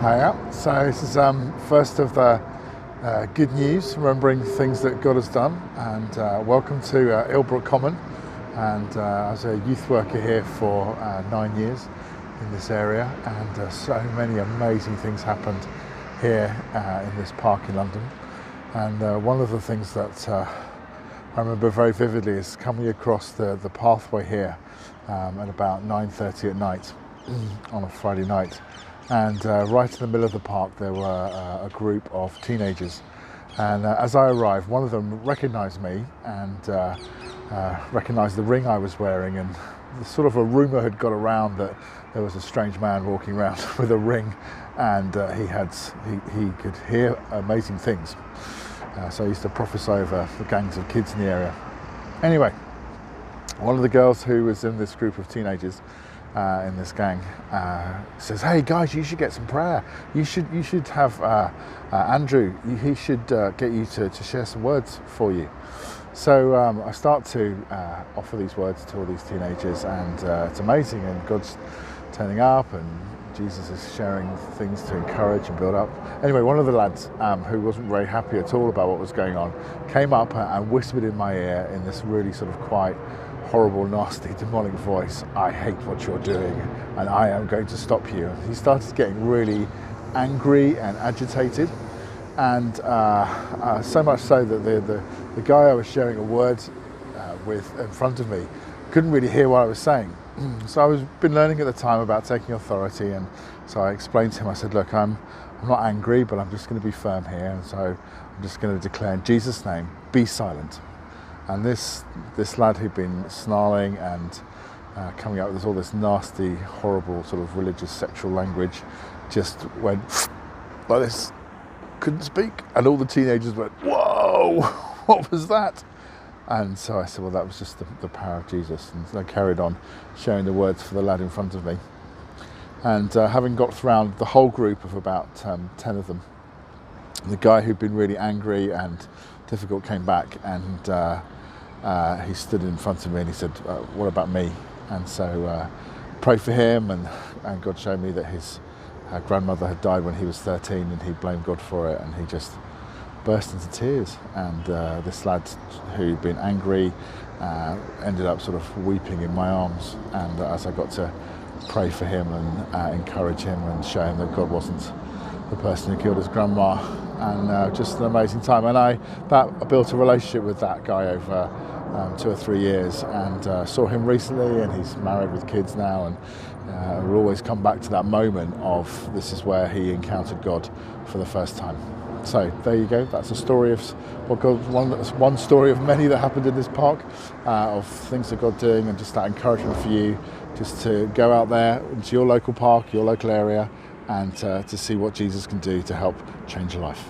Hiya. So this is first of the good news, remembering things that God has done, and welcome to Ilbrook Common. And I was a youth worker here for 9 years in this area, and so many amazing things happened here in this park in London. And one of the things that I remember very vividly is coming across the pathway here at about 9:30 at night on a Friday night. And right in the middle of the park there were a group of teenagers, and as I arrived, one of them recognised me and recognised the ring I was wearing, and sort of a rumour had got around that there was a strange man walking around with a ring, and he could hear amazing things. So I used to prophesy over the gangs of kids in the area. Anyway, one of the girls who was in this group of teenagers in this gang says, "Hey guys, you should get some prayer. You should have Andrew. He should get you to share some words for you." So I start to offer these words to all these teenagers, and it's amazing. And God's turning up, and Jesus is sharing things to encourage and build up. Anyway, one of the lads who wasn't very happy at all about what was going on came up and whispered in my ear in this really sort of quiet, horrible, nasty, demonic voice, "I hate what you're doing, and I am going to stop you." He started getting really angry and agitated, and so much so that the guy I was sharing a word with in front of me couldn't really hear what I was saying. So I was been learning at the time about taking authority, and so I explained to him, I said, "Look, I'm not angry, but I'm just going to be firm here, and so I'm just going to declare in Jesus' name, be silent." And this lad who'd been snarling and coming up with all this nasty, horrible sort of religious sexual language just went like this, couldn't speak, and all the teenagers went, "Whoa, what was that?" And so I said, "Well, that was just the power of Jesus." And I carried on sharing the words for the lad in front of me. And having got around the whole group of about 10 of them, the guy who'd been really angry and difficult came back, and he stood in front of me and he said, "What about me?" And so prayed for him, and God showed me that his grandmother had died when he was 13, and he blamed God for it, and he just burst into tears. And this lad who'd been angry ended up sort of weeping in my arms, and as I got to pray for him and encourage him and show him that God wasn't the person who killed his grandma, and just an amazing time. And I built a relationship with that guy over 2 or 3 years, and saw him recently, and he's married with kids now, and we'll always come back to that moment of this is where he encountered God for the first time. So there you go. That's a story of what God. One story of many that happened in this park, of things that God doing, and just that encouragement for you, just to go out there into your local park, your local area, and to see what Jesus can do to help change your life.